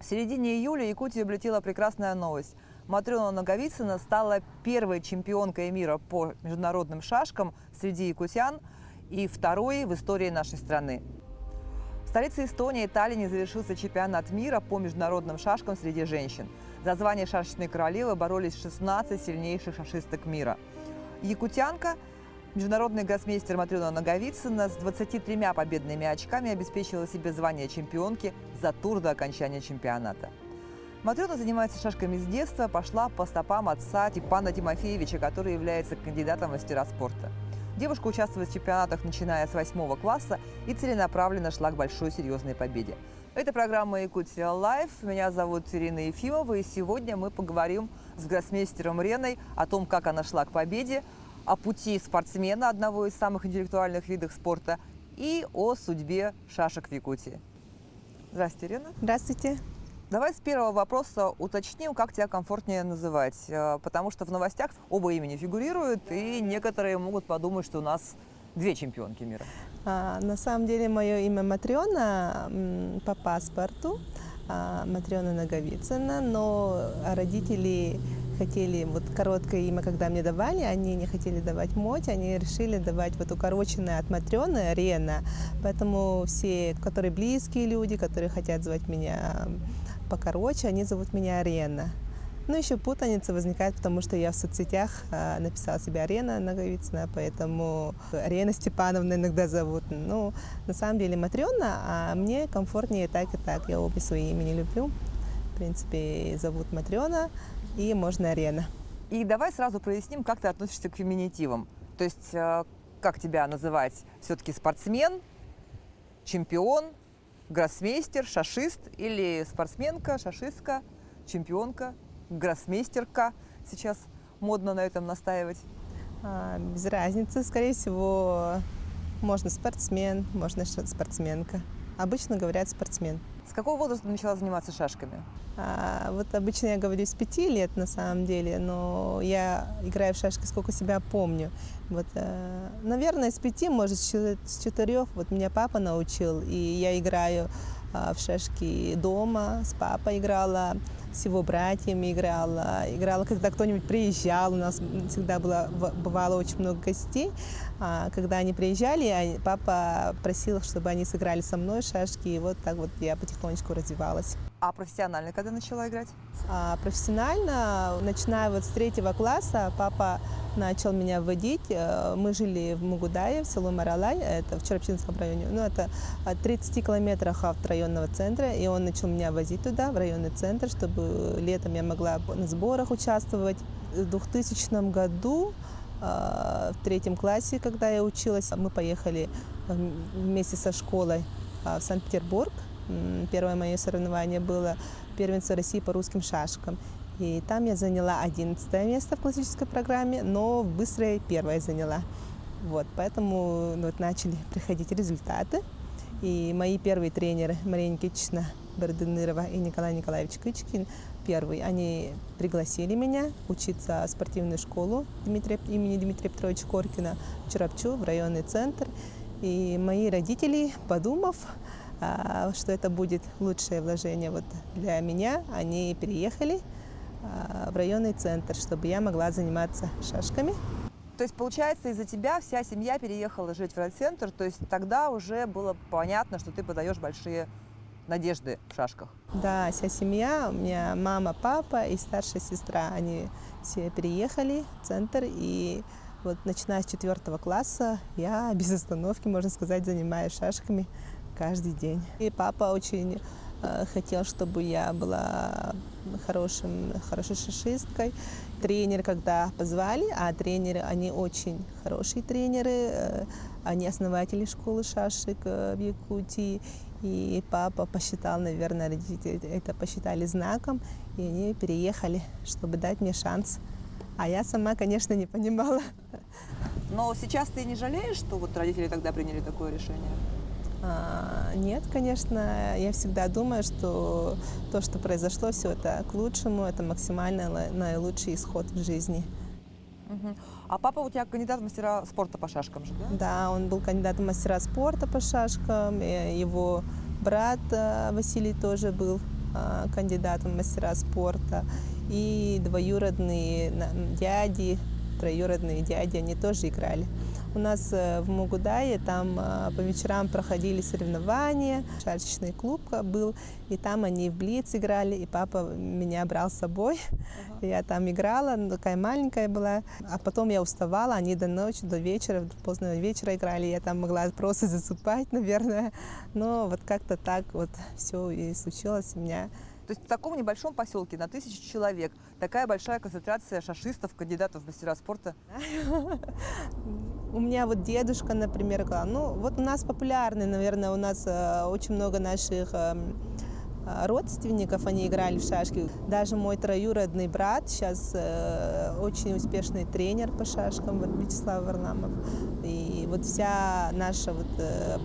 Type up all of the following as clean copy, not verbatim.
середине июля Якутию облетела прекрасная новость. Матрена Наговицына стала первой чемпионкой мира по международным шашкам среди якутян и второй в истории нашей страны. В столице Эстонии, Таллине, завершился чемпионат мира по международным шашкам среди женщин. За звание шашечной королевы боролись 16 сильнейших шашисток мира. Якутянка, международный гроссмейстер Матрена Наговицына, с 23 победными очками обеспечила себе звание чемпионки за тур до окончания чемпионата. Матрена занимается шашками с детства, пошла по стопам отца Степана Тимофеевича, который является кандидатом в мастера спорта. Девушка участвует в чемпионатах, начиная с 8 класса, и целенаправленно шла к большой серьезной победе. Это программа «Якутия Лайв». Меня зовут Ирина Ефимова, и сегодня мы поговорим с гроссмейстером Реной о том, как она шла к победе, о пути спортсмена, одного из самых интеллектуальных видов спорта, и о судьбе шашек в Якутии. Здравствуйте, Рена. Здравствуйте. Давай с первого вопроса уточним, как тебя комфортнее называть, потому что в новостях оба имени фигурируют, и некоторые могут подумать, что у нас две чемпионки мира. На самом деле мое имя Матрена по паспорту, Матрена Наговицына, но родители хотели, вот короткое имя, когда мне давали, они не хотели давать Моть, они решили давать вот укороченное от Матрены Рена. Поэтому все, которые близкие люди, которые хотят звать меня покороче, они зовут меня Рена. Ну, еще путаница возникает, потому что я в соцсетях написала себя Рена Наговицына, поэтому Рена Степановна иногда зовут. Ну, на самом деле Матрена, а мне комфортнее так и так. Я обе свои имени люблю. В принципе, зовут Матрена и можно Рена. И давай сразу проясним, как ты относишься к феминитивам. То есть, как тебя называть? Все-таки спортсмен, чемпион, гроссмейстер, шашист или спортсменка, шашистка, чемпионка, гроссмейстерка. Сейчас модно на этом настаивать. Без разницы. Скорее всего, можно спортсмен, можно спортсменка. Обычно говорят спортсмен. С какого возраста ты начала заниматься шашками? Вот обычно я говорю с 5 лет на самом деле, но я играю в шашки сколько себя помню. Вот, наверное, с 5, может, с 4. Вот меня папа научил, и я играю в шашки дома, с папой играла, с его братьями играла, когда кто-нибудь приезжал, у нас всегда бывало очень много гостей. Когда они приезжали, папа просил, чтобы они сыграли со мной шашки, и вот так вот я потихонечку развивалась. А профессионально когда начала играть? Профессионально, начиная вот с 3 класса, папа начал меня вводить. Мы жили в Мугудае, в село Маралай, это в Черепчинском районе. Ну, это 30 километрах от районного центра, и он начал меня возить туда, в районный центр, чтобы летом я могла на сборах участвовать. В 2000 году, в 3 классе, когда я училась, мы поехали вместе со школой в Санкт-Петербург. Первое мое соревнование было первенство России по русским шашкам. И там я заняла 11 место в классической программе, но в быстрой 1 заняла. Вот, поэтому вот начали приходить результаты. И мои первые тренеры, Мария Никитична Бердынырова и Николай Николаевич Кычкин, первые, они пригласили меня учиться в спортивную школу имени Дмитрия Петровича Коркина в Чарапчу, в районный центр. И мои родители, подумав, что это будет лучшее вложение вот для меня, они переехали в районный центр, чтобы я могла заниматься шашками. То есть, получается, из-за тебя вся семья переехала жить в райцентр, то есть тогда уже было понятно, что ты подаешь большие надежды в шашках? Да, вся семья, у меня мама, папа и старшая сестра, они все переехали в центр, и вот начиная с 4 класса я без остановки, можно сказать, занимаюсь шашками каждый день. И папа очень хотел, чтобы я была хорошей шашисткой. Тренер, когда позвали, а тренеры, они очень хорошие тренеры, они основатели школы шашек в Якутии. И папа посчитал, наверное, родители это посчитали знаком, и они переехали, чтобы дать мне шанс. А я сама, конечно, не понимала. Но сейчас ты не жалеешь, что вот родители тогда приняли такое решение? Нет, конечно, я всегда думаю, что то, что произошло, все это к лучшему, это максимально наилучший исход в жизни. А папа у тебя кандидат в мастера спорта по шашкам же, да? Да, он был кандидатом в мастера спорта по шашкам, его брат Василий тоже был кандидат в мастера спорта, и двоюродные дяди, троюродные дяди, они тоже играли. У нас в Могудае там по вечерам проходили соревнования, шашечный клуб был, и там они в блиц играли, и папа меня брал с собой. Я там играла, такая маленькая была, а потом я уставала, они до ночи, до вечера, до позднего вечера играли, я там могла просто засыпать, наверное, но вот как-то так вот все и случилось у меня. То есть в таком небольшом поселке на 1000 человек такая большая концентрация шашистов, кандидатов в мастера спорта? У меня вот дедушка, например, говорил, ну вот у нас популярны, наверное, у нас очень много наших родственников, они играли в шашки. Даже мой троюродный брат сейчас очень успешный тренер по шашкам, вот Вячеслав Варламов. И вот вся наша вот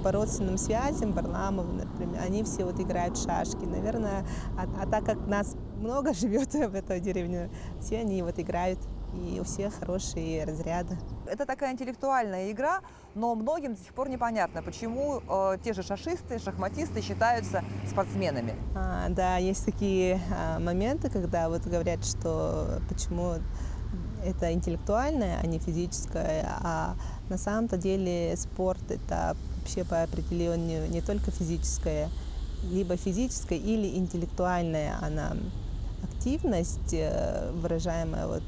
по родственным связям, Варламов, например, они все вот играют в шашки. Наверное, а так как нас много живет в этой деревне, все они вот играют. И у всех хорошие разряды. Это такая интеллектуальная игра, но многим до сих пор непонятно, почему те же шашисты, шахматисты считаются спортсменами. Да, есть такие моменты, когда вот говорят, что почему это интеллектуальное, а не физическое, а на самом-то деле спорт это вообще по определению не только физическое, либо физическое или интеллектуальное она. Активность, выражаемая вот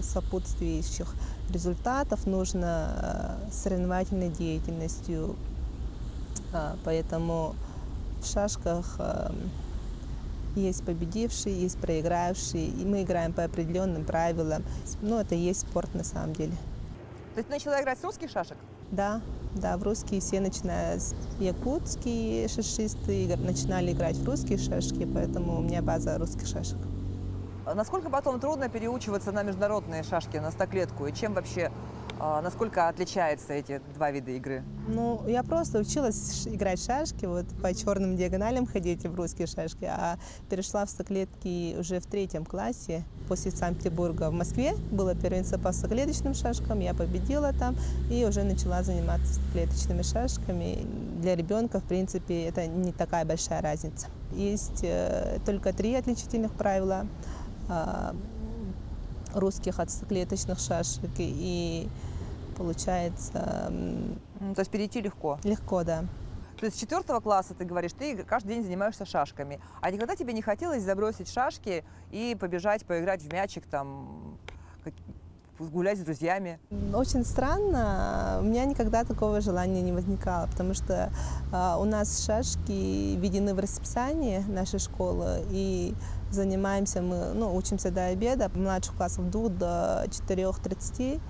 сопутствующих результатов, нужно соревновательной деятельностью. Поэтому в шашках есть победившие, есть проигравшие, и мы играем по определенным правилам. Ну, это и есть спорт на самом деле. То есть ты начала играть с русских шашек? Да, в русские все, начиная с якутские шашисты, начинали играть в русские шашки, поэтому у меня база русских шашек. Насколько потом трудно переучиваться на международные шашки, на стоклетку? И чем вообще, насколько отличаются эти два вида игры? Ну, я просто училась играть в шашки, вот по черным диагоналям ходить в русские шашки, а перешла в стоклетки уже в 3 классе. После Санкт-Петербурга в Москве было первенство по стоклеточным шашкам, я победила там и уже начала заниматься стоклеточными шашками. Для ребенка, в принципе, это не такая большая разница. Есть только 3 отличительных правила русских от стоклеточных шашек, и получается... То есть перейти легко? Легко, да. То есть с 4 класса, ты говоришь, ты каждый день занимаешься шашками. А никогда тебе не хотелось забросить шашки и побежать, поиграть в мячик, там, гулять с друзьями? Очень странно, у меня никогда такого желания не возникало, потому что у нас шашки введены в расписание нашей школы, и занимаемся мы, учимся до обеда, младших классов до 4:30.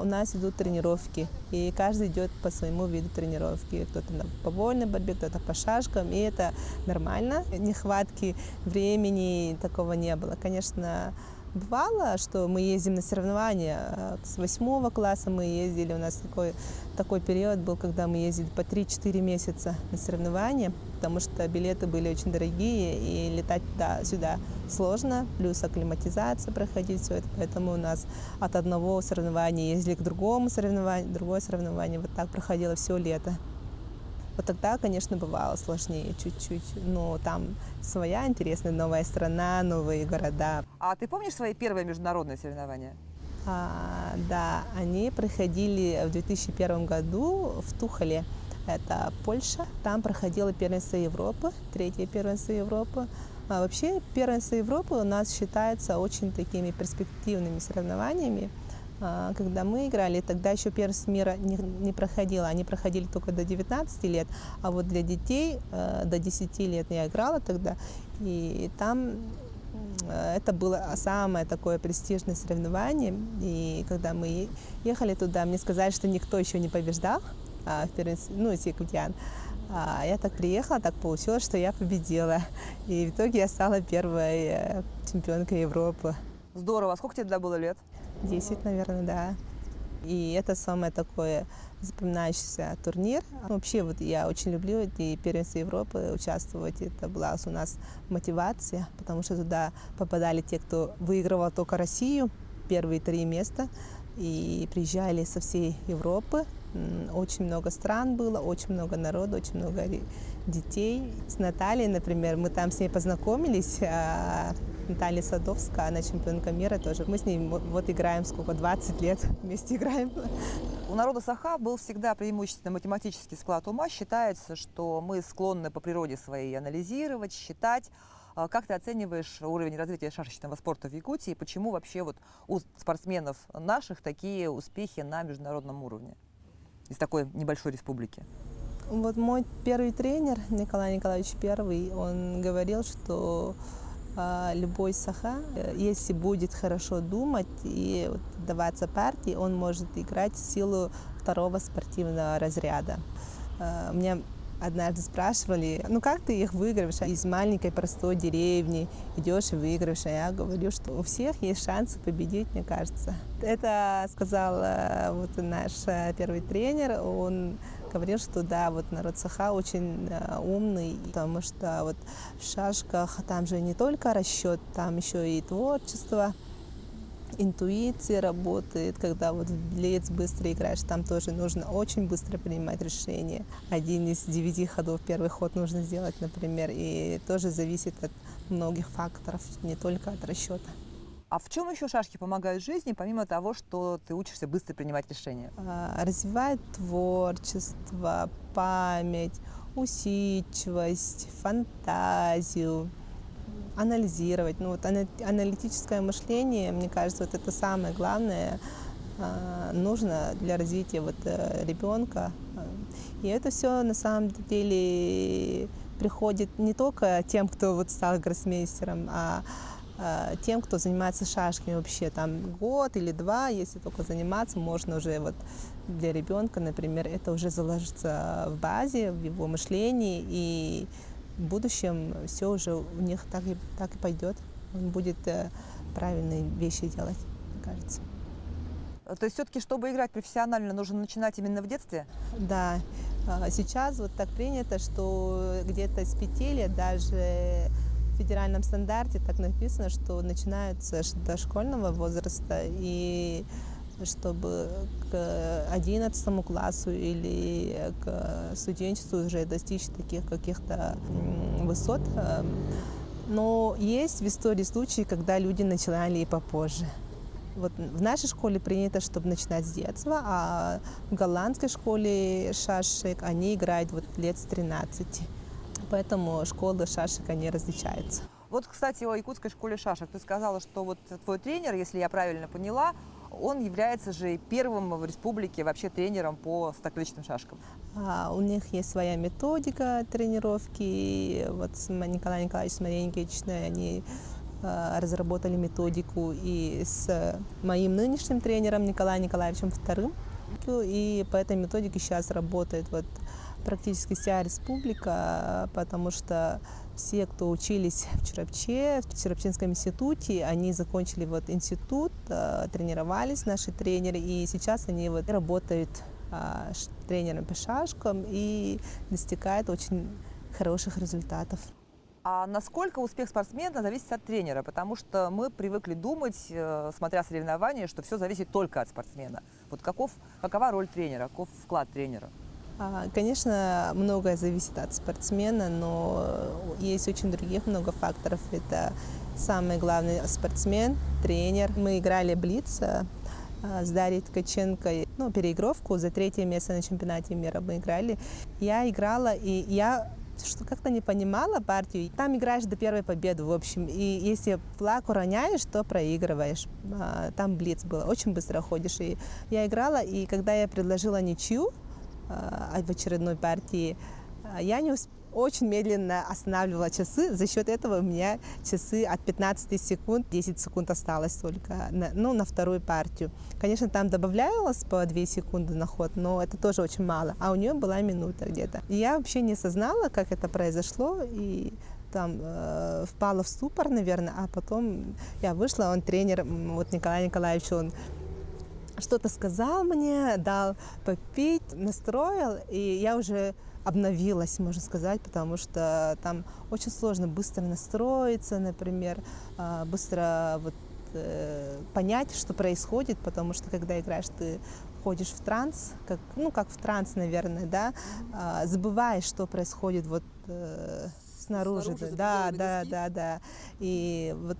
У нас идут тренировки, и каждый идет по своему виду тренировки. Кто-то по вольной борьбе, кто-то по шашкам, и это нормально. Нехватки времени такого не было. Конечно, бывало, что мы ездим на соревнования. С 8 класса мы ездили, у нас такой период был, когда мы ездили по 3-4 месяца на соревнования, потому что билеты были очень дорогие, и летать туда-сюда сложно, плюс акклиматизация проходить, все это. Поэтому у нас от одного соревнования ездили к другому соревнованию, другое соревнование. Вот так проходило все лето. Вот тогда, конечно, бывало сложнее чуть-чуть, но там своя интересная новая страна, новые города. А ты помнишь свои первые международные соревнования? Да, они проходили в 2001 году в Тухоле, это Польша. Там проходило первенство Европы, 3-е первенство Европы. А вообще первенство Европы у нас считается очень такими перспективными соревнованиями. Когда мы играли, тогда еще первенство мира не проходило, они проходили только до 19 лет, а вот для детей до 10 лет я играла тогда, и там это было самое такое престижное соревнование, и когда мы ехали туда, мне сказали, что никто еще не побеждал, из якутян. Я так приехала, так получилось, что я победила, и в итоге я стала первой чемпионкой Европы. Здорово. А сколько тебе тогда было лет? 10, наверное, да. И это самый такой запоминающийся турнир. Вообще, вот я очень люблю эти первенства Европы участвовать. Это была у нас мотивация, потому что туда попадали те, кто выигрывал только Россию, первые 3 места. и приезжали со всей Европы. Очень много стран было, очень много народу, очень много детей. С Натальей, например, мы там с ней познакомились. Наталья Садовская, она чемпионка мира тоже. Мы с ней вот играем сколько, 20 лет вместе играем. У народа Саха был всегда преимущественно математический склад ума. Считается, что мы склонны по природе своей анализировать, считать. Как ты оцениваешь уровень развития шашечного спорта в Якутии? Почему вообще вот у спортсменов наших такие успехи на международном уровне из такой небольшой республики? Вот мой первый тренер, Николай Николаевич Первый, он говорил, что любой саха, если будет хорошо думать и вот даваться партии, он может играть в силу второго спортивного разряда. Меня однажды спрашивали, ну как ты их выигрываешь? Из маленькой простой деревни идешь и выигрываешь. А я говорю, что у всех есть шансы победить, мне кажется. Это сказал вот наш первый тренер. Он говорил, что да, вот народ Саха очень умный, потому что вот в шашках там же не только расчет, там еще и творчество, интуиция работает, когда вот в блиц быстро играешь, там тоже нужно очень быстро принимать решения. 1 из 9 ходов, первый ход нужно сделать, например, и тоже зависит от многих факторов, не только от расчета. А в чем еще шашки помогают жизни, помимо того, что ты учишься быстро принимать решения? Развивает творчество, память, усидчивость, фантазию, анализировать. Ну, вот аналитическое мышление, мне кажется, вот это самое главное нужно для развития вот ребенка. И это все на самом деле приходит не только тем, кто вот стал гроссмейстером, а тем, кто занимается шашками вообще, там год или 2, если только заниматься, можно уже вот для ребенка, например, это уже заложится в базе, в его мышлении, и в будущем все уже у них так и пойдет. Он будет правильные вещи делать, мне кажется. То есть все-таки, чтобы играть профессионально, нужно начинать именно в детстве? Да, сейчас вот так принято, что где-то с 5 лет даже в федеральном стандарте так написано, что начинается с дошкольного возраста, и чтобы к 11 классу или к студенчеству уже достичь таких каких-то высот. Но есть в истории случаи, когда люди начинали и попозже. Вот в нашей школе принято, чтобы начинать с детства, а в голландской школе шашек они играют вот лет с 13. Поэтому школы шашек, они различаются. Вот, кстати, о якутской школе шашек. Ты сказала, что вот твой тренер, если я правильно поняла, он является же первым в республике вообще тренером по стокличным шашкам. У них есть своя методика тренировки. Вот с Николаем Николаевичем Смоленькевичем они разработали методику и с моим нынешним тренером Николаем Николаевичем II. И по этой методике сейчас работает вот практически вся республика, потому что все, кто учились в Чурапче, в Чурапчинском институте, они закончили вот институт, тренировались, наши тренеры, и сейчас они вот работают тренером по шашкам и достигают очень хороших результатов. А насколько успех спортсмена зависит от тренера? Потому что мы привыкли думать, смотря соревнования, что все зависит только от спортсмена. Вот какова роль тренера, каков вклад тренера? Конечно, многое зависит от спортсмена, но есть очень других много факторов. Это самое главное — спортсмен, тренер. Мы играли блиц с Дарьей Ткаченко, переигровку за 3 место на чемпионате мира мы играли. Я играла, и я как-то не понимала партию. Там играешь до первой победы, в общем. И если флаг уроняешь, то проигрываешь. Там блиц было, очень быстро ходишь. И я играла, и когда я предложила ничью в очередной партии, я очень медленно останавливала часы. За счет этого у меня часы от 15 секунд, 10 секунд осталось только на вторую партию. Конечно, там добавлялось по 2 секунды на ход, но это тоже очень мало. А у нее была минута где-то. И я вообще не осознала, как это произошло, и там впала в ступор, наверное, а потом я вышла, он тренер, вот Николай Николаевич, он что-то сказал мне, дал попить, настроил, и я уже обновилась, можно сказать, потому что там очень сложно быстро настроиться, например, быстро вот понять, что происходит, потому что когда играешь, ты входишь в транс, как в транс, наверное, да, забываешь, что происходит вот снаружи. Снаружи, за Да, пределами да, доски. да, да. И вот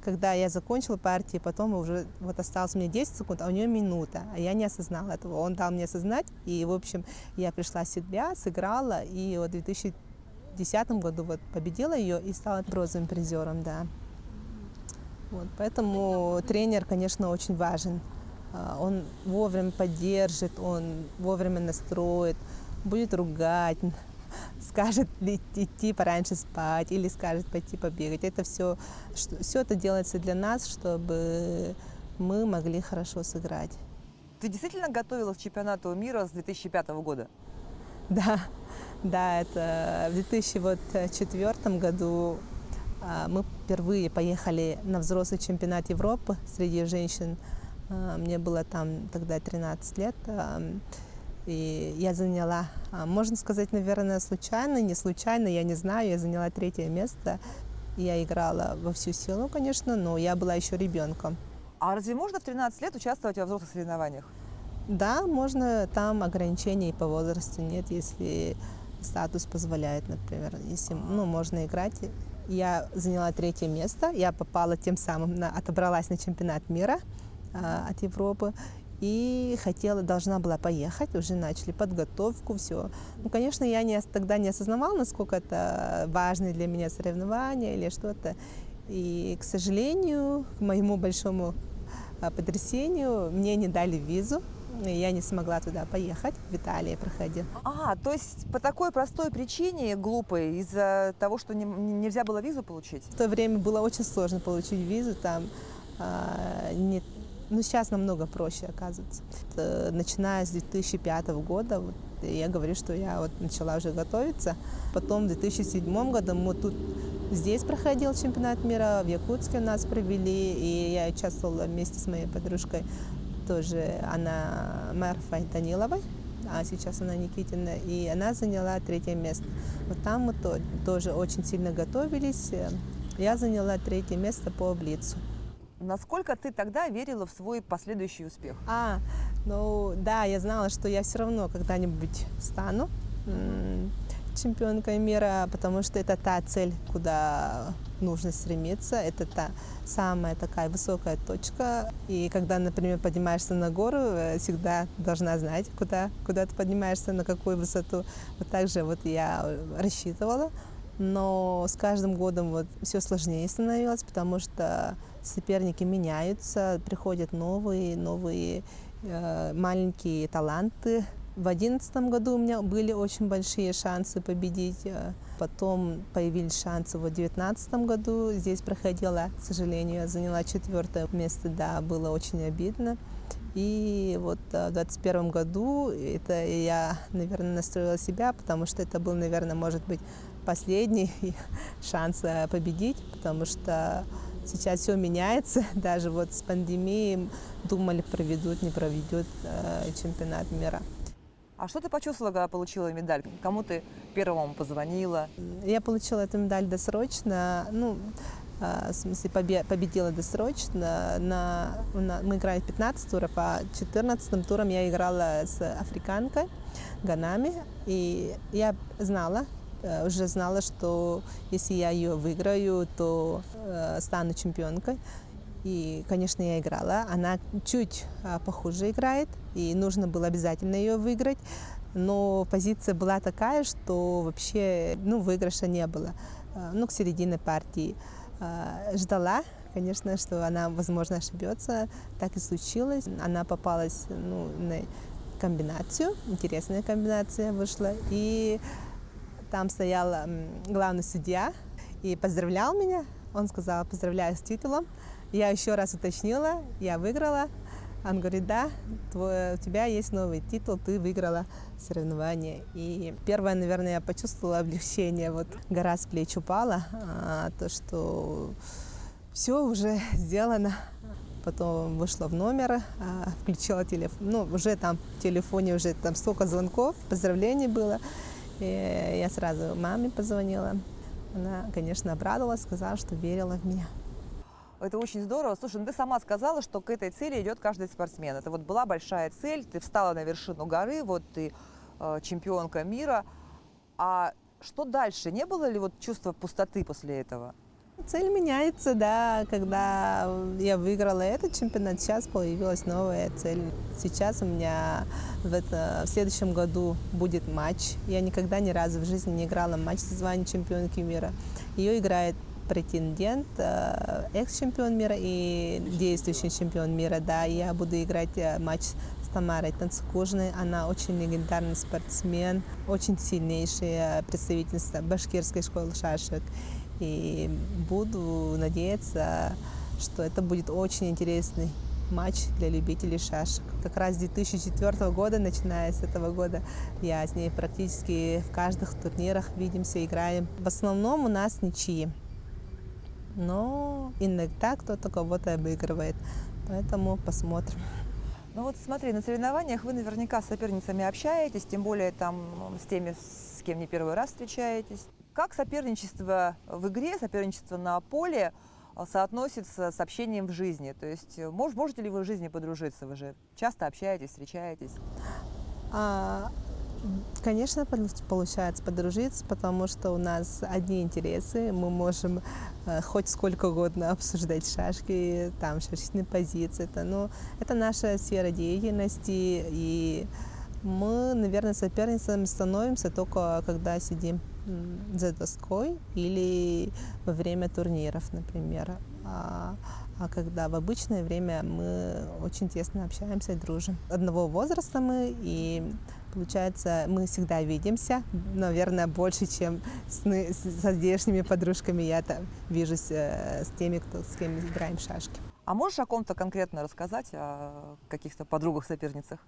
когда я закончила партию, потом уже вот осталось мне 10 секунд, а у нее минута, а я не осознала этого. Он дал мне осознать, и, в общем, я пришла в себя, сыграла, и вот в 2010 году вот победила ее и стала бронзовым призером, да. Вот, поэтому тренер, конечно, очень важен. Он вовремя поддержит, он вовремя настроит, будет ругать, скажет идти пораньше спать или скажет пойти побегать. Это все это делается для нас, чтобы мы могли хорошо сыграть. Ты действительно готовилась к чемпионату мира с 2005 года? Да, это в 2004 году мы впервые поехали на взрослый чемпионат Европы среди женщин. Мне было там тогда 13 лет. И я заняла, можно сказать, наверное, случайно, не случайно, я не знаю, я заняла 3-е место. Я играла во всю силу, конечно, но я была еще ребенком. А разве можно в 13 лет участвовать во взрослых соревнованиях? Да, можно, там ограничений по возрасту нет, если статус позволяет, например, если можно играть. Я заняла 3-е место, я попала тем самым, отобралась на чемпионат мира от Европы. И должна была поехать, уже начали подготовку, все. Конечно, я тогда не осознавала, насколько это важное для меня соревнование или что-то. И, к сожалению, к моему большому потрясению, мне не дали визу, и я не смогла туда поехать, в Италии проходил. То есть по такой простой причине, глупой, из-за того, что нельзя было визу получить? В то время было очень сложно получить визу, там сейчас намного проще, оказывается. Начиная с 2005 года, я говорю, что я начала уже готовиться. Потом в 2007 году здесь проходил чемпионат мира, в Якутске нас провели, и я участвовала вместе с моей подружкой, тоже она Марфой Даниловой, а сейчас она Никитина, и она заняла 3-е место. Вот там мы тоже очень сильно готовились. Я заняла 3-е место по блицу. Насколько ты тогда верила в свой последующий успех? Да, я знала, что я все равно когда-нибудь стану чемпионкой мира, потому что это та цель, куда нужно стремиться, это та самая такая высокая точка. И когда, например, поднимаешься на гору, всегда должна знать, куда ты поднимаешься, на какую высоту. Вот так же я рассчитывала. Но с каждым годом все сложнее становилось, потому что соперники меняются, приходят новые маленькие таланты. В 2011 году у меня были очень большие шансы победить. Потом появились шансы в 2019 году. Здесь проходила, к сожалению, я заняла 4-е место, да, было очень обидно. И в 2021 году я, наверное, настроила себя, потому что это был, наверное, может быть, последний шанс победить, потому что сейчас все меняется. Даже с пандемией думали, проведут, не проведут чемпионат мира. А что ты почувствовала, когда получила медаль? Кому ты первому позвонила? Я получила эту медаль досрочно, в смысле победила досрочно. Мы играли 15 туров, а 14-м туром я играла с африканкой Ганами. И я уже знала, что если я ее выиграю, то стану чемпионкой. И, конечно, я играла. Она чуть похуже играет, и нужно было обязательно ее выиграть. Но позиция была такая, что вообще выигрыша не было. К середине партии ждала, конечно, что она, возможно, ошибется. Так и случилось. Она попалась на комбинацию, интересная комбинация вышла. И там стоял главный судья и поздравлял меня. Он сказал: поздравляю с титулом. Я еще раз уточнила, я выиграла. Он говорит: да, у тебя есть новый титул, ты выиграла соревнование. И первое, наверное, я почувствовала облегчение. Гора с плеч упала, то, что все уже сделано. Потом вышла в номер, включила телефон. Уже там в телефоне уже там столько звонков, поздравлений было. И я сразу маме позвонила. Она, конечно, обрадовалась, сказала, что верила в меня. Это очень здорово. Слушай, ну ты сама сказала, что к этой цели идет каждый спортсмен. Это вот была большая цель, ты встала на вершину горы, вот ты чемпионка мира. А что дальше? Не было ли вот чувства пустоты после этого? Цель меняется, да. Когда я выиграла этот чемпионат, сейчас появилась новая цель. Сейчас у меня в следующем году будет матч. Я никогда ни разу в жизни не играла матч за звание чемпионки мира. Ее играет претендент, экс-чемпион мира и действующий чемпион мира. Да, я буду играть матч с Тамарой Танцкужиной. Она очень легендарный спортсмен, очень сильнейшая представительница башкирской школы шашек. И буду надеяться, что это будет очень интересный матч для любителей шашек. Как раз с 2004 года, начиная с этого года, я с ней практически в каждых турнирах видимся, играем. В основном у нас ничьи, но иногда кто-то кого-то обыгрывает, поэтому посмотрим. Ну вот смотри, на соревнованиях вы наверняка с соперницами общаетесь, тем более там с теми, с кем не первый раз встречаетесь. Как соперничество в игре, соперничество на поле соотносится с общением в жизни? То есть можете ли вы в жизни подружиться? Вы же часто общаетесь, встречаетесь. Конечно, получается подружиться, потому что у нас одни интересы. Мы можем хоть сколько угодно обсуждать шашки, там шашечные позиции. Это наша сфера деятельности, и мы, наверное, соперницами становимся только когда сидим за доской или во время турниров, например. А когда в обычное время мы очень тесно общаемся и дружим. Одного возраста мы, и получается, мы всегда видимся, наверное, больше, чем со здешними подружками. Я там вижусь с теми, с кем играем в шашки. А можешь о ком-то конкретно рассказать, о каких-то подругах-соперницах?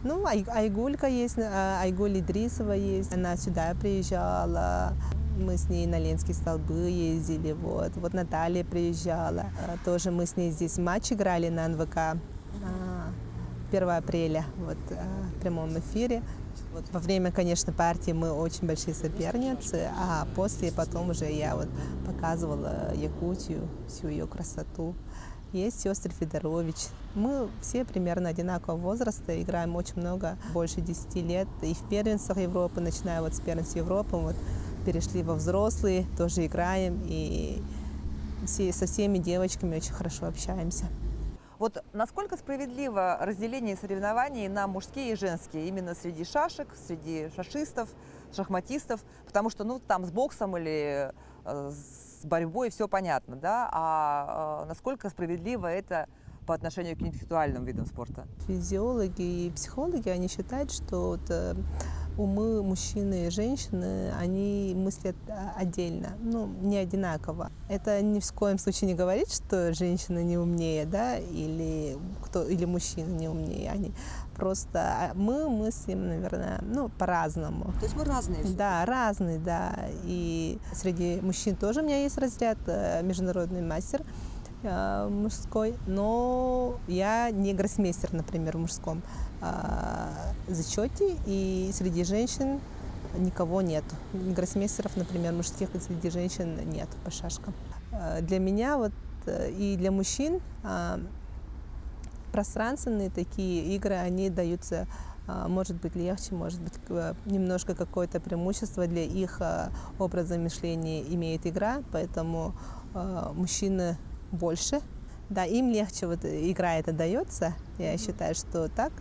Айгулька есть, Айгуль Идрисова есть. Она сюда приезжала. Мы с ней на Ленские столбы ездили. Вот Наталья приезжала. Тоже мы с ней здесь матч играли на НВК 1 апреля в прямом эфире. Во время, конечно, партии мы очень большие соперницы, а потом уже я показывала Якутию, всю ее красоту. Есть сестры Федорович. Мы все примерно одинакового возраста, играем очень много, больше 10 лет. И в первенствах Европы, начиная с первенств Европы, перешли во взрослые, тоже играем. И со всеми девочками очень хорошо общаемся. Вот насколько справедливо разделение соревнований на мужские и женские, именно среди шашек, среди шашистов, шахматистов, потому что там с боксом или с борьбой все понятно, да, а насколько справедливо это по отношению к интеллектуальным видам спорта? Физиологи и психологи, они считают, что умы мужчины и женщины, они мыслят отдельно, не одинаково. Это ни в коем случае не говорит, что женщина не умнее, да, или мужчина не умнее. Они просто мы мыслим, наверное, по-разному. То есть мы разные? Да, разные, да. И среди мужчин тоже у меня есть разряд международный мастер мужской, но я не гроссмейстер, например, в мужском зачете, и среди женщин никого нет. Гроссмейстеров, например, мужских среди женщин нет по шашкам. Для меня и для мужчин пространственные такие игры, они даются, может быть, легче, может быть, немножко какое-то преимущество для их образа мышления имеет игра, поэтому мужчины больше. Да, им легче игра эта дается, я считаю, что так.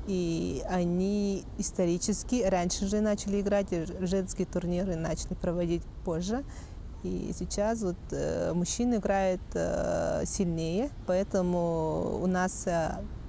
И они исторически раньше же начали играть, женские турниры начали проводить позже. И сейчас мужчины играют сильнее, поэтому у нас,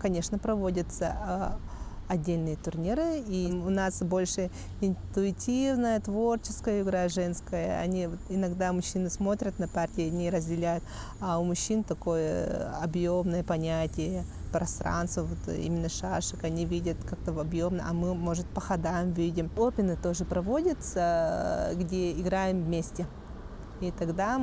конечно, проводятся отдельные турниры, и у нас больше интуитивная, творческая игра женская. Иногда мужчины смотрят на партии, не разделяют, а у мужчин такое объемное понятие пространства, именно шашек, они видят как-то объемно, а мы, может, по ходам видим. Опены тоже проводятся, где играем вместе. И тогда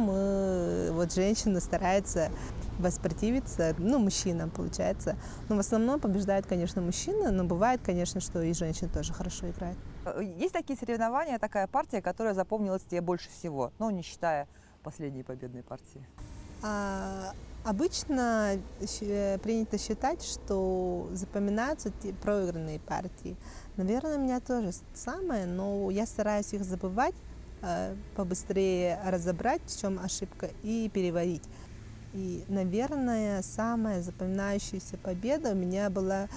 женщины стараются воспротивиться, мужчинам, получается. Но в основном побеждает, конечно, мужчина, но бывает, конечно, что и женщины тоже хорошо играют. Есть такие соревнования, такая партия, которая запомнилась тебе больше всего, не считая последней победной партии? Обычно принято считать, что запоминаются те проигранные партии. Наверное, у меня тоже самое, но я стараюсь их забывать, побыстрее разобрать, в чем ошибка, и переварить. И, наверное, самая запоминающаяся победа у меня была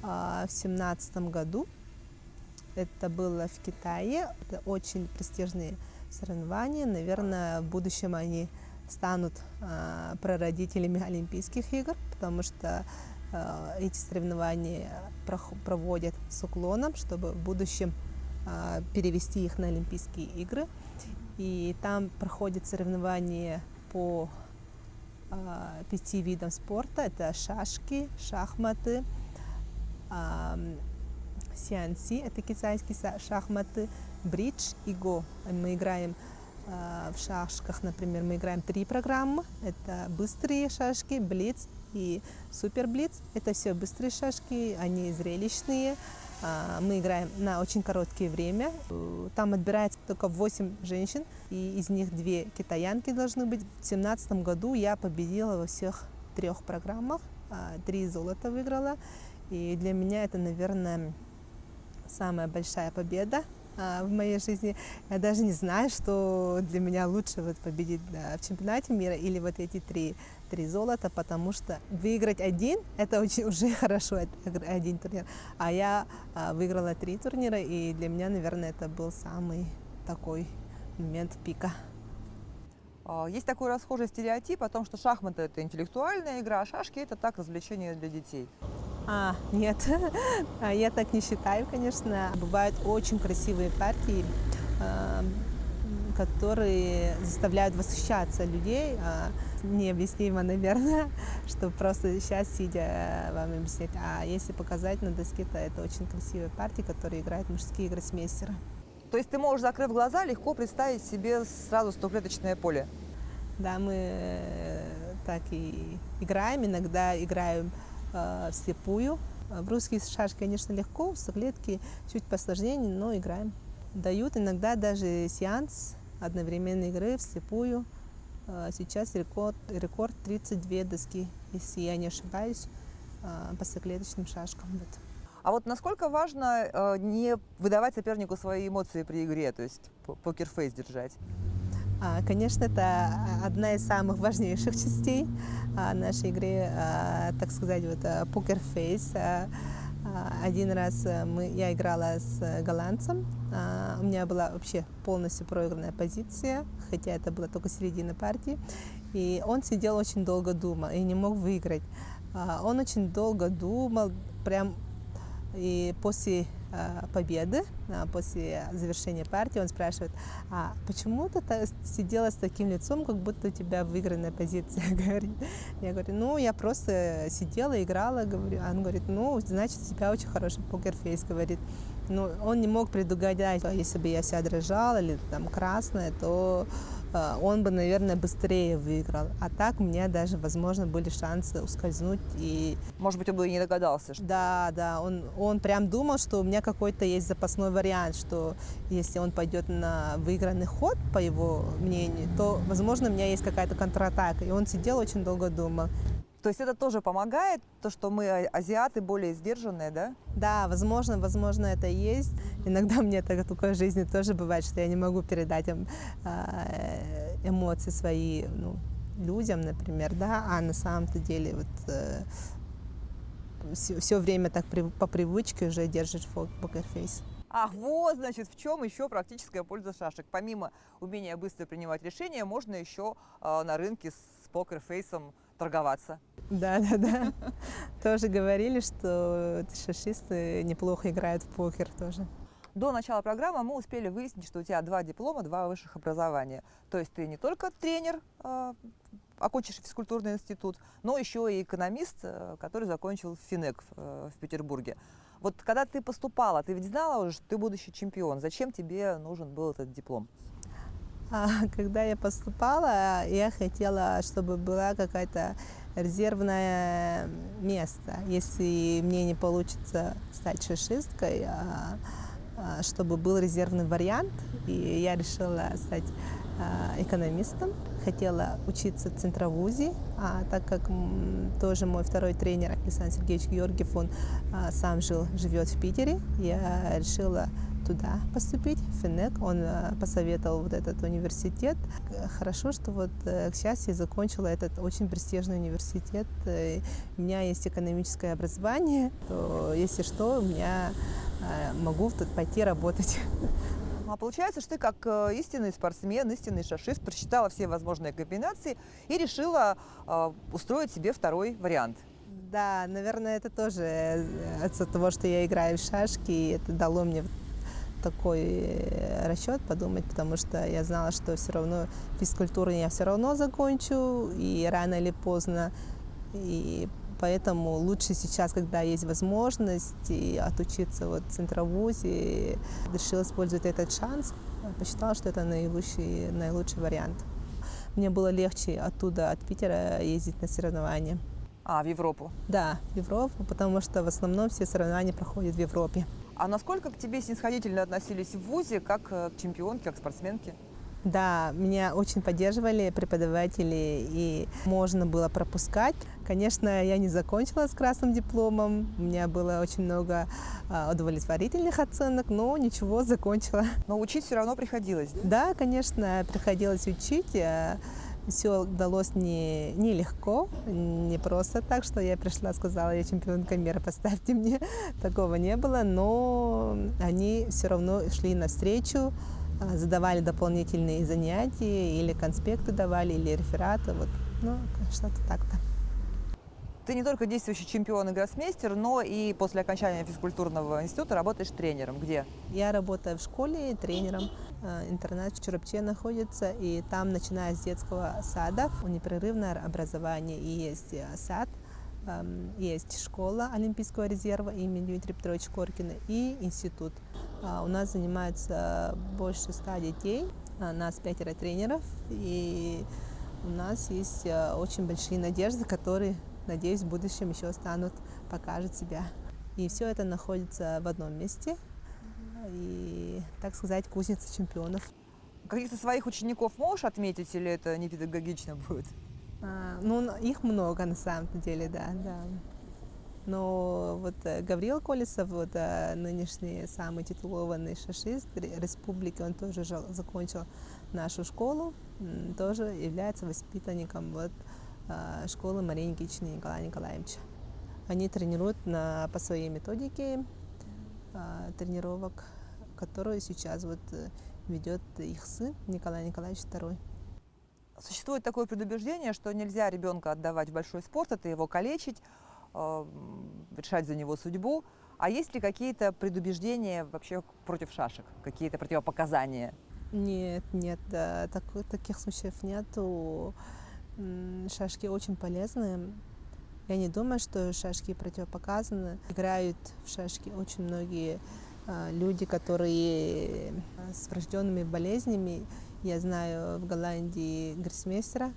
в 2017 году. Это было в Китае. Это очень престижные соревнования. Наверное, в будущем они станут прародителями Олимпийских игр, потому что эти соревнования проводят с уклоном, чтобы в будущем перевести их на Олимпийские игры. И там проходят соревнования по 5 видам спорта. Это шашки, шахматы, сианси, это китайские шахматы, бридж и го. Мы играем в шашках, например, мы играем 3 программы. Это быстрые шашки, блиц и супер блиц. Это все быстрые шашки, они зрелищные. Мы играем на очень короткое время. Там отбирается только 8 женщин, и из них 2 китаянки должны быть. В 2017 году я победила во всех 3 программах, 3 золота выиграла. И для меня это, наверное, самая большая победа в моей жизни. Я даже не знаю, что для меня лучше победить в чемпионате мира или эти 3 золота, потому что выиграть один – это уже хорошо, один турнир. А я выиграла 3 турнира, и для меня, наверное, это был самый такой момент пика. Есть такой расхожий стереотип о том, что шахматы – это интеллектуальная игра, а шашки – это так, развлечение для детей. Нет, я так не считаю, конечно. Бывают очень красивые партии, которые заставляют восхищаться людей. Необъяснимо, наверное, что просто сейчас, сидя, вам объяснять. А если показать на доске, то это очень красивые партии, которые играют мужские гроссмейстеры. То есть ты можешь, закрыв глаза, легко представить себе сразу стоклеточное поле? Да, мы так и играем, иногда играем вслепую. В русские шашки, конечно, легко, в стоклетке чуть посложнее, но играем. Дают иногда даже сеанс одновременной игры вслепую. Сейчас рекорд 32 доски, если я не ошибаюсь, по стоклеточным шашкам. А вот насколько важно не выдавать сопернику свои эмоции при игре, то есть покерфейс держать? Конечно, это одна из самых важнейших частей нашей игры, так сказать, покерфейс. Один раз я играла с голландцем, у меня была вообще полностью проигранная позиция, хотя это была только середина партии, и он сидел очень долго думал и не мог выиграть. Он очень долго думал, прям, и после победы, после завершения партии, он спрашивает: почему ты сидела с таким лицом, как будто у тебя выигранная позиция? Я говорю, я просто сидела, играла, говорю. Он говорит, значит, у тебя очень хороший покерфейс, говорит. Он не мог предугадать, если бы я вся дрожала или там красная, то он бы, наверное, быстрее выиграл. А так у меня даже, возможно, были шансы ускользнуть. И... Может быть, он бы и не догадался. Да, он прям думал, что у меня какой-то есть запасной вариант, что если он пойдет на выигранный ход, по его мнению, то, возможно, у меня есть какая-то контратака. И он сидел, очень долго думал. То есть это тоже помогает, то, что мы азиаты более сдержанные, да? Да, возможно, это есть. Иногда мне такое в жизни тоже бывает, что я не могу передать эмоции свои людям, например, да, а на самом-то деле все время так по привычке уже держишь покерфейс. Вот, значит, в чем еще практическая польза шашек. Помимо умения быстро принимать решения, можно еще на рынке с покерфейсом торговаться. Да. Тоже говорили, что шашисты неплохо играют в покер тоже. До начала программы мы успели выяснить, что у тебя 2 диплома, 2 высших образования. То есть ты не только тренер, окончивший физкультурный институт, но еще и экономист, который закончил ФИНЭК в Петербурге. Вот когда ты поступала, ты ведь знала уже, что ты будущий чемпион. Зачем тебе нужен был этот диплом? Когда я поступала, я хотела, чтобы была какая-то резервное место. Если мне не получится стать шашисткой, чтобы был резервный вариант. И я решила стать экономистом. Хотела учиться в Центровузе, так как тоже мой второй тренер Александр Сергеевич Георгиев, он сам живет в Питере. Я решила туда поступить, в ФИНЭК. Он посоветовал вот этот университет. Хорошо, что вот, к счастью, я закончила этот очень престижный университет. У меня есть экономическое образование, то, если что, я могу тут пойти работать. А получается, что ты как истинный спортсмен, истинный шашист просчитала все возможные комбинации и решила устроить себе второй вариант. Да, наверное, это тоже от того, что я играю в шашки, и это дало мне такой расчет подумать, потому что я знала, что все равно физкультуру я все равно закончу, и рано или поздно. И поэтому лучше сейчас, когда есть возможность отучиться вот в Центровузе, решила использовать этот шанс. Посчитала, что это наилучший вариант. Мне было легче оттуда, от Питера, ездить на соревнования. В Европу? Да, в Европу, потому что в основном все соревнования проходят в Европе. А насколько к тебе снисходительно относились в ВУЗе, как к чемпионке, как к спортсменке? Да, меня очень поддерживали преподаватели, и можно было пропускать. Конечно, я не закончила с красным дипломом, у меня было очень много удовлетворительных оценок, но ничего, закончила. Но учить все равно приходилось? Да, конечно, приходилось учить. Все далось нелегко, не просто так, что я пришла, сказала, я чемпионка мира, поставьте мне. Такого не было, но они все равно шли навстречу, задавали дополнительные занятия, или конспекты давали, или рефераты, вот, ну, что-то так-то. Ты не только действующий чемпион и гроссмейстер, но и после окончания физкультурного института работаешь тренером. Где? Я работаю в школе тренером. Интернат в Чурапче находится, и там, начиная с детского сада, непрерывное образование. И есть сад, есть школа Олимпийского резерва имени Дмитрия Петровича Коркина и институт. У нас занимается больше 100 детей, нас 5 тренеров, и у нас есть очень большие надежды, которые, надеюсь, в будущем еще покажут себя. И все это находится в одном месте, и, так сказать, кузница чемпионов. Каких-то своих учеников можешь отметить, или это не педагогично будет? Их много на самом деле, да. Но вот Гавриил Колесов, вот, нынешний самый титулованный шашист республики, он тоже закончил нашу школу, тоже является воспитанником вот, школы Марии Никитичны Николая Николаевича. Они тренируют по своей методике тренировок, которую сейчас вот ведет их сын Николай Николаевич II. Существует такое предубеждение, что нельзя ребенка отдавать в большой спорт, это его калечить, решать за него судьбу. А есть ли какие-то предубеждения вообще против шашек, какие-то противопоказания? Нет, таких случаев нету. Шашки очень полезны. Я не думаю, что шашки противопоказаны. Играют в шашки очень многие люди, которые с врожденными болезнями. Я знаю в Голландии гроссмейстера,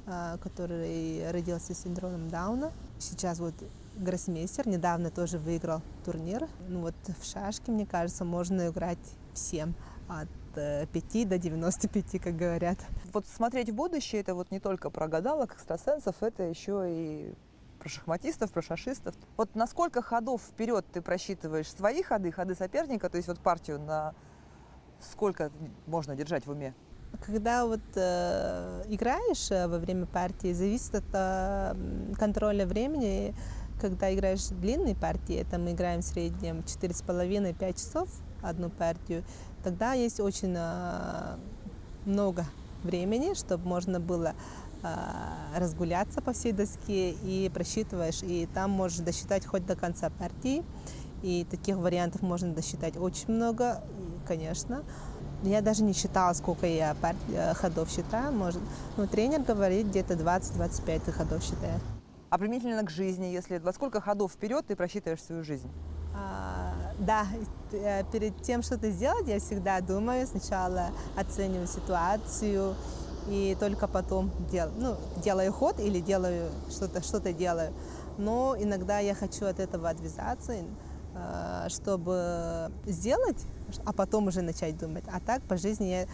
который родился с синдромом Дауна. Сейчас вот гроссмейстер недавно тоже выиграл турнир. Вот в шашки, мне кажется, можно играть всем. От 5 до 95, как говорят. Вот смотреть в будущее, это вот не только про гадалок, экстрасенсов, это еще и про шахматистов, про шашистов. Вот на сколько ходов вперед ты просчитываешь свои ходы, ходы соперника, то есть вот партию на сколько можно держать в уме? Когда вот играешь во время партии, зависит от контроля времени. Когда играешь длинные партии, это мы играем в среднем 4,5-5 часов одну партию, тогда есть очень много времени, чтобы можно было разгуляться по всей доске, и просчитываешь, и там можешь досчитать хоть до конца партии. И таких вариантов можно досчитать очень много, конечно. Я даже не считала, сколько я ходов считаю. Но тренер говорит, где-то 20-25 ходов считает. А применительно к жизни, если во сколько ходов вперед ты просчитываешь свою жизнь? Да, перед тем, что-то сделать, я всегда думаю, сначала оцениваю ситуацию, и только потом делаю ход или делаю что-то делаю. Но иногда я хочу от этого отвязаться, чтобы сделать, а потом уже начать думать. А так по жизни я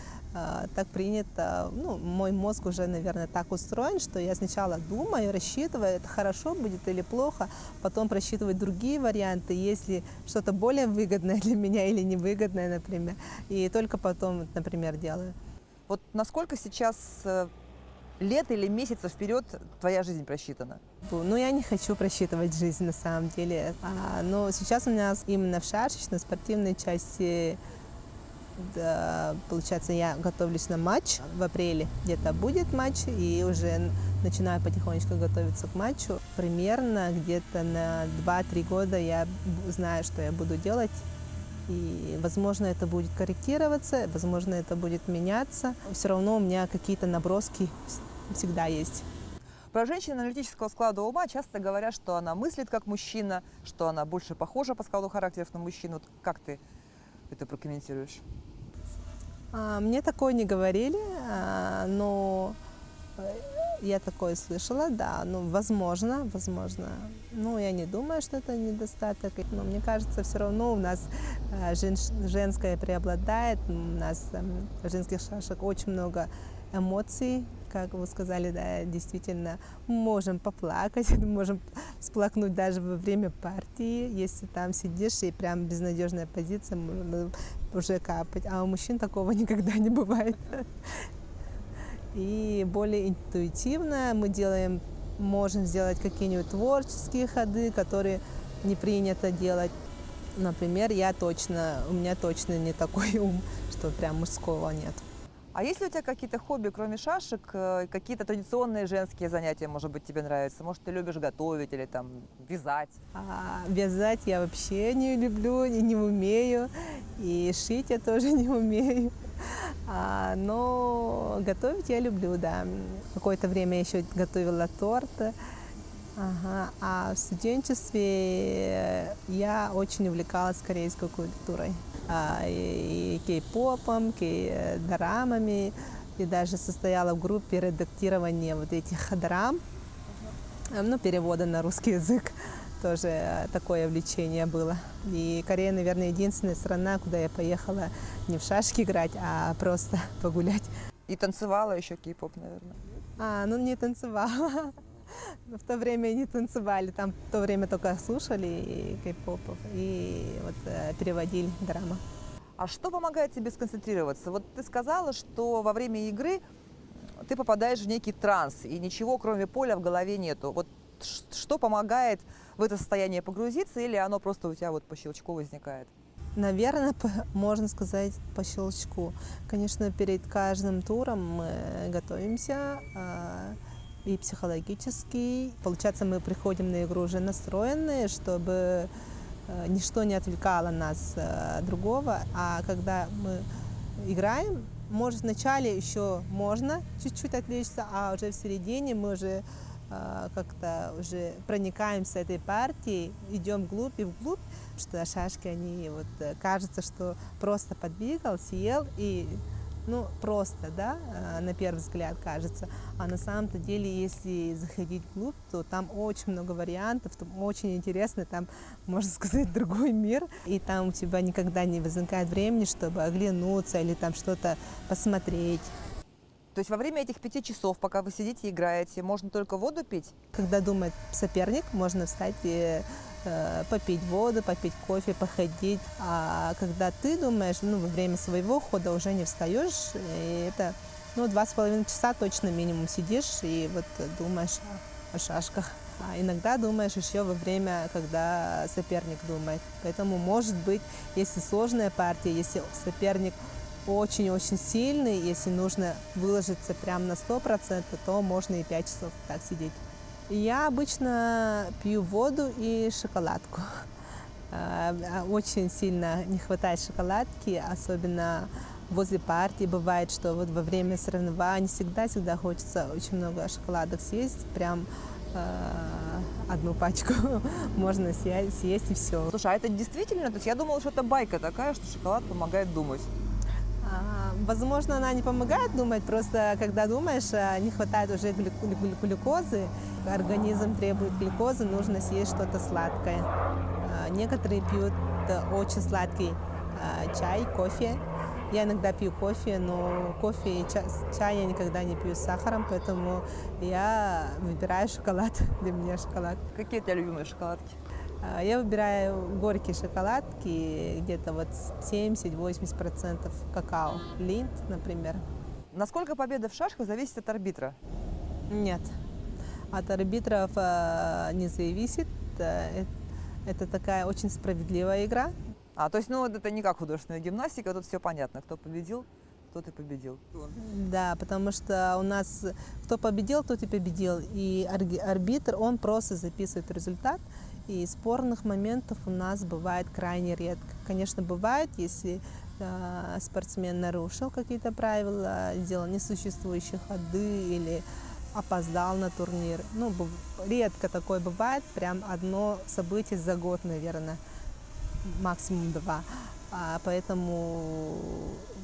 так принято, ну, мой мозг уже, наверное, так устроен, что я сначала думаю, рассчитываю, это хорошо будет или плохо, потом просчитываю другие варианты, если что-то более выгодное для меня или невыгодное, например, и только потом, например, делаю. Вот насколько сейчас лет или месяцев вперед твоя жизнь просчитана? Ну, я не хочу просчитывать жизнь на самом деле. Но сейчас у меня именно в шашечной спортивной части, да, получается, я готовлюсь на матч. В апреле где-то будет матч, и уже начинаю потихонечку готовиться к матчу. Примерно где-то на 2-3 года я знаю, что я буду делать. И, возможно, это будет корректироваться, возможно, это будет меняться. Все равно у меня какие-то наброски всегда есть. Про женщину аналитического склада ума часто говорят, что она мыслит как мужчина, что она больше похожа по складу характеров на мужчину. Вот как ты это прокомментируешь? Мне такое не говорили, но я такое слышала, да, ну, возможно. Ну, я не думаю, что это недостаток. Но мне кажется, все равно у нас женское преобладает. У нас в женских шашек очень много эмоций, как вы сказали, да, действительно, можем поплакать, можем всплакнуть даже во время партии, если там сидишь и прям безнадежная позиция, можно уже капать, а у мужчин такого никогда не бывает. И более интуитивно мы можем сделать какие-нибудь творческие ходы, которые не принято делать. Например, у меня точно не такой ум, что прям мужского нет. А есть ли у тебя какие-то хобби, кроме шашек, какие-то традиционные женские занятия, может быть, тебе нравятся? Может, ты любишь готовить или там вязать? Вязать я вообще не люблю и не умею, и шить я тоже не умею. Но готовить я люблю, да. Какое-то время я еще готовила торты. А в студенчестве я очень увлекалась корейской культурой. И кей-попом, кей-дорамами. И даже состояла в группе редактирования вот этих дорам, ну, перевода на русский язык. Тоже такое увлечение было. И Корея, наверное, единственная страна, куда я поехала не в шашки играть, а просто погулять. И танцевала еще кей-поп, наверное? Ну, не танцевала. В то время не танцевали, там в то время только слушали и кей-попов, и вот переводили драму. А что помогает тебе сконцентрироваться? Вот ты сказала, что во время игры ты попадаешь в некий транс, и ничего, кроме поля, в голове нету. Вот что помогает в это состояние погрузиться, или оно просто у тебя вот по щелчку возникает? Наверное, можно сказать по щелчку. Конечно, перед каждым туром мы готовимся, и психологически. Получается, мы приходим на игру уже настроенные, чтобы ничто не отвлекало нас другого. А когда мы играем, может, вначале еще можно чуть-чуть отвлечься, а уже в середине мы уже как-то уже проникаемся этой партией, идем вглубь и вглубь, что шашки, они вот кажется, что просто подвигал, съел и ну, просто, да, на первый взгляд кажется. А на самом-то деле, если заходить вглубь, то там очень много вариантов, там очень интересно, там, можно сказать, другой мир. И там у тебя никогда не возникает времени, чтобы оглянуться или там что-то посмотреть. То есть во время этих 5 часов, пока вы сидите и играете, можно только воду пить? Когда думает соперник, можно встать и попить воду, попить кофе, походить. А когда ты думаешь, ну, во время своего хода уже не встаешь, и это, ну, 2,5 часа точно минимум сидишь и вот думаешь о шашках. А иногда думаешь еще во время, когда соперник думает. Поэтому, может быть, если сложная партия, если соперник очень-очень сильный, если нужно выложиться прям на 100%, то можно и 5 часов так сидеть. Я обычно пью воду и шоколадку. Очень сильно не хватает шоколадки, особенно возле партии. Бывает, что вот во время соревнований всегда хочется очень много шоколадок съесть. Прям одну пачку можно съесть и все. Слушай, а это действительно? То есть я думала, что это байка такая, что шоколад помогает думать. Возможно, она не помогает думать, просто когда думаешь, не хватает уже глюкозы, организм требует глюкозы, нужно съесть что-то сладкое. Некоторые пьют очень сладкий чай, кофе. Я иногда пью кофе, но кофе и чай я никогда не пью с сахаром, поэтому я выбираю шоколад. Для меня шоколад. Какие у тебя любимые шоколадки? Я выбираю горькие шоколадки, где-то вот 70-80% какао. Линд, например. Насколько победа в шашках зависит от арбитра? Нет, от арбитров не зависит. Это такая очень справедливая игра. То есть, ну, вот это не как художественная гимнастика, тут все понятно. Кто победил, тот и победил. Да, потому что у нас кто победил, тот и победил. И арбитр, он просто записывает результат. И спорных моментов у нас бывает крайне редко. Конечно, бывает, если спортсмен нарушил какие-то правила, сделал несуществующие ходы или опоздал на турнир. Ну, редко такое бывает, прям одно событие за год, наверное, максимум 2. Поэтому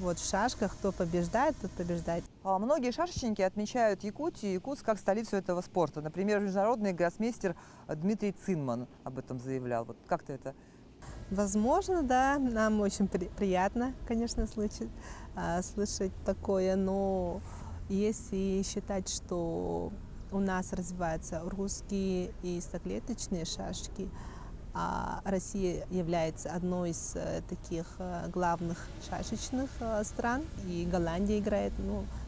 вот в шашках кто побеждает, тот побеждает. Многие шашечники отмечают Якутию и Якутск как столицу этого спорта. Например, международный гроссмейстер Дмитрий Цинман об этом заявлял. Вот как ты это? Возможно, да, нам очень приятно, конечно, слышать такое, но если считать, что у нас развиваются русские и стоклеточные шашки, а Россия является одной из таких главных шашечных стран, и Голландия играет,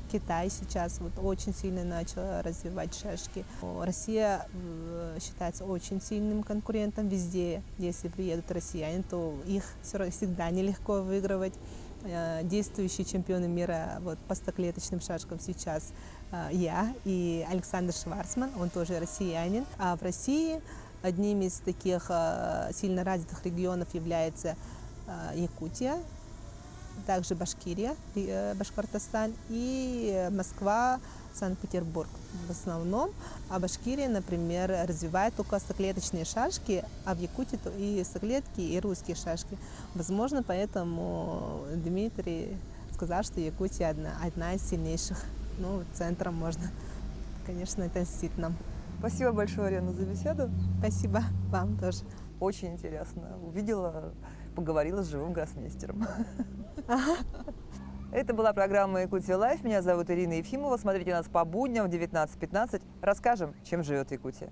Китай сейчас вот очень сильно начал развивать шашки. Россия считается очень сильным конкурентом везде. Если приедут россияне, то их всегда нелегко выигрывать. Действующие чемпионы мира вот, по стоклеточным шашкам сейчас я и Александр Шварцман, он тоже россиянин. А в России одним из таких сильно развитых регионов является Якутия, также Башкирия, Башкортостан и Москва, Санкт-Петербург в основном. А Башкирия, например, развивает только стоклеточные шашки, а в Якутии и стоклетки, и русские шашки. Возможно, поэтому Дмитрий сказал, что Якутия одна из сильнейших. Центром можно, конечно, это льстит нам. Спасибо большое, Лена, за беседу. Спасибо вам тоже. Очень интересно. Увидела, поговорила с живым гроссмейстером. Это была программа «Якутия Лайф». Меня зовут Ирина Ефимова. Смотрите нас по будням в 19:15. Расскажем, чем живет Якутия.